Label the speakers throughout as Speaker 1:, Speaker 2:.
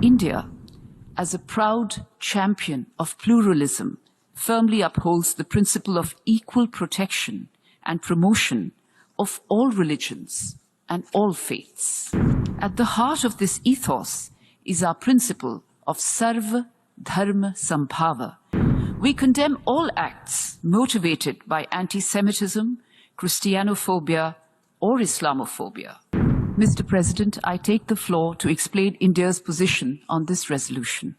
Speaker 1: India, as a proud champion of pluralism, firmly upholds the principle of equal protection and promotion of all religions and all faiths. At the heart of this ethos is our principle of Sarva Dharma Sambhava. We condemn all acts motivated by anti-Semitism, Christianophobia, or Islamophobia. Mr. President, I take the floor to explain India's position on this resolution.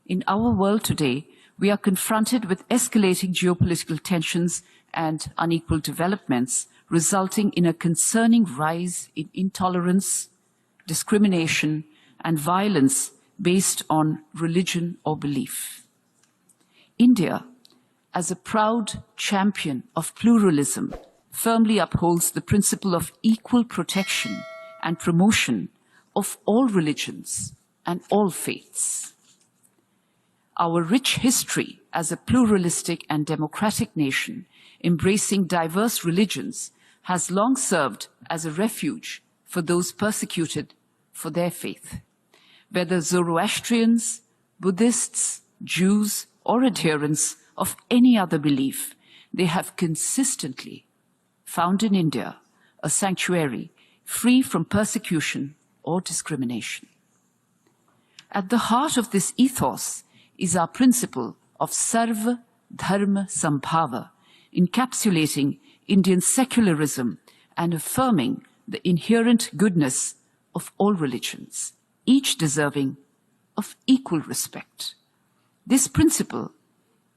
Speaker 1: In our world today, we are confronted with escalating geopolitical tensions and unequal developments, resulting in a concerning rise in intolerance, discrimination, and violence based on religion or belief. India, as a proud champion of pluralism, firmly upholds the principle of equal protection and promotion of all religions and all faiths. Our rich history as a pluralistic and democratic nation, embracing diverse religions, has long served as a refuge for those persecuted for their faith. Whether Zoroastrians, Buddhists, Jews, or adherents of any other belief, they have consistently found in India a sanctuary free from persecution or discrimination. At the heart of this ethos is our principle of Sarva Dharma Sambhava, encapsulating Indian secularism and affirming the inherent goodness of all religions, each deserving of equal respect. This principle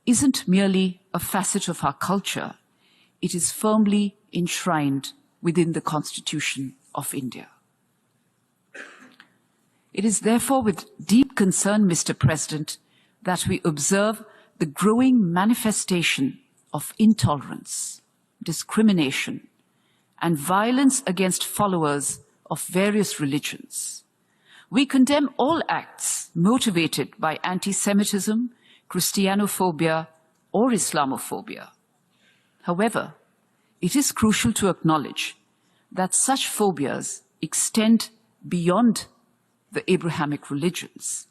Speaker 1: isn't merely a facet of our culture, it is firmly enshrined within the Constitution of India. It is therefore with deep concern, Mr. President, that we observe the growing manifestation of intolerance, discrimination, and violence against followers of various religions. We condemn all acts motivated by anti-Semitism, Christianophobia, or Islamophobia. However, it is crucial to acknowledge that such phobias extend beyond the Abrahamic religions.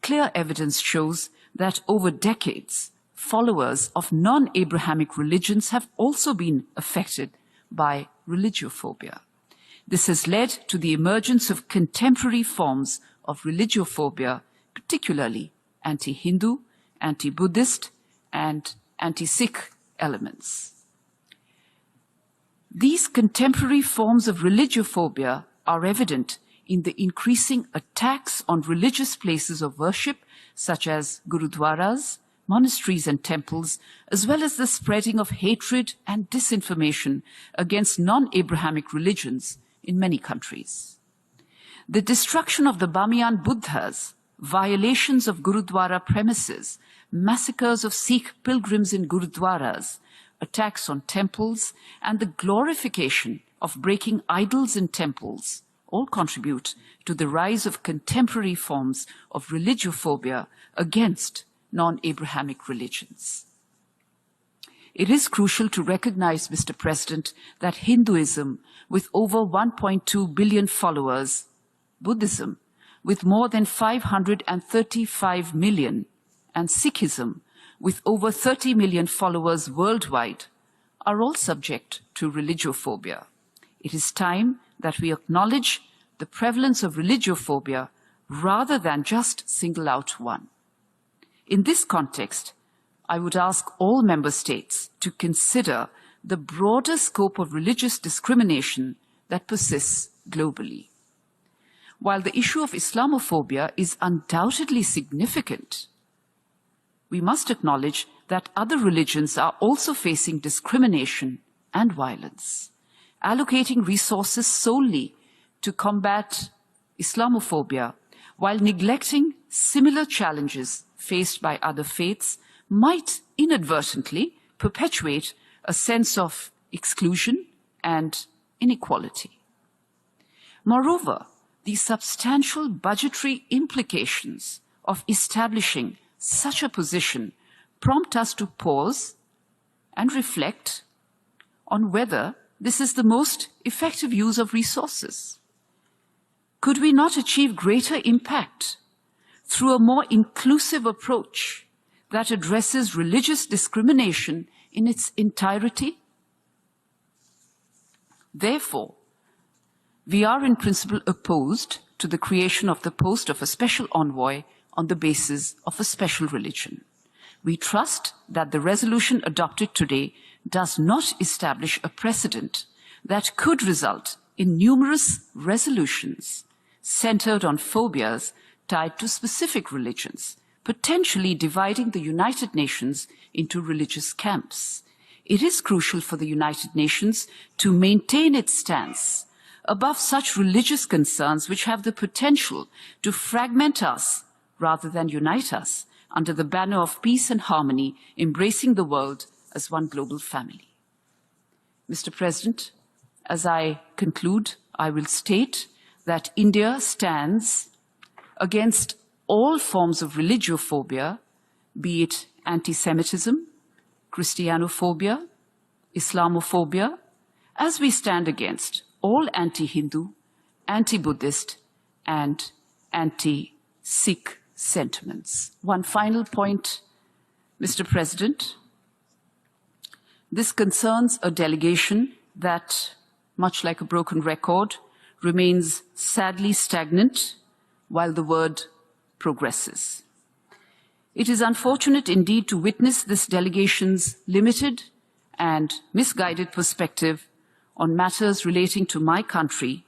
Speaker 1: Clear evidence shows that over decades, followers of non-Abrahamic religions have also been affected by religiophobia. This has led to the emergence of contemporary forms of religiophobia, particularly anti-Hindu, anti-Buddhist, and anti-Sikh elements. These contemporary forms of religiophobia are evident in the increasing attacks on religious places of worship, such as gurudwaras, monasteries and temples, as well as the spreading of hatred and disinformation against non-Abrahamic religions in many countries. The destruction of the Bamiyan Buddhas, violations of Gurudwara premises, massacres of Sikh pilgrims in Gurudwaras, attacks on temples, and the glorification of breaking idols in temples all contribute to the rise of contemporary forms of religiophobia against non-Abrahamic religions. It is crucial to recognize, Mr. President, that Hinduism, with over 1.2 billion followers, Buddhism, with more than 535 million, and Sikhism, with over 30 million followers worldwide, are all subject to religiophobia. It is time that we acknowledge the prevalence of religiophobia rather than just single out one. In this context, I would ask all member states to consider the broader scope of religious discrimination that persists globally. While the issue of Islamophobia is undoubtedly significant, we must acknowledge that other religions are also facing discrimination and violence. Allocating resources solely to combat Islamophobia while neglecting similar challenges faced by other faiths might inadvertently perpetuate a sense of exclusion and inequality. Moreover, the substantial budgetary implications of establishing such a position prompt us to pause and reflect on whether this is the most effective use of resources. Could we not achieve greater impact through a more inclusive approach that addresses religious discrimination in its entirety? Therefore, we are in principle opposed to the creation of the post of a special envoy on the basis of a special religion. We trust that the resolution adopted today does not establish a precedent that could result in numerous resolutions centered on phobias tied to specific religions, potentially dividing the United Nations into religious camps. It is crucial for the United Nations to maintain its stance above such religious concerns which have the potential to fragment us rather than unite us under the banner of peace and harmony, embracing the world as one global family. Mr. President, as I conclude, I will state that India stands against all forms of religiophobia, be it anti-Semitism, Christianophobia, Islamophobia, as we stand against all anti-Hindu, anti-Buddhist, and anti-Sikh sentiments. One final point, Mr. President. This concerns a delegation that, much like a broken record, remains sadly stagnant while the word progresses. It is unfortunate indeed to witness this delegation's limited and misguided perspective on matters relating to my country,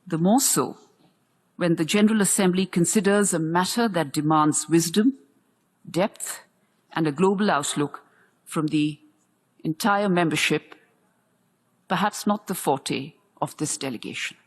Speaker 1: the more so when the General Assembly considers a matter that demands wisdom, depth, and a global outlook from the entire membership, perhaps not the forte of this delegation.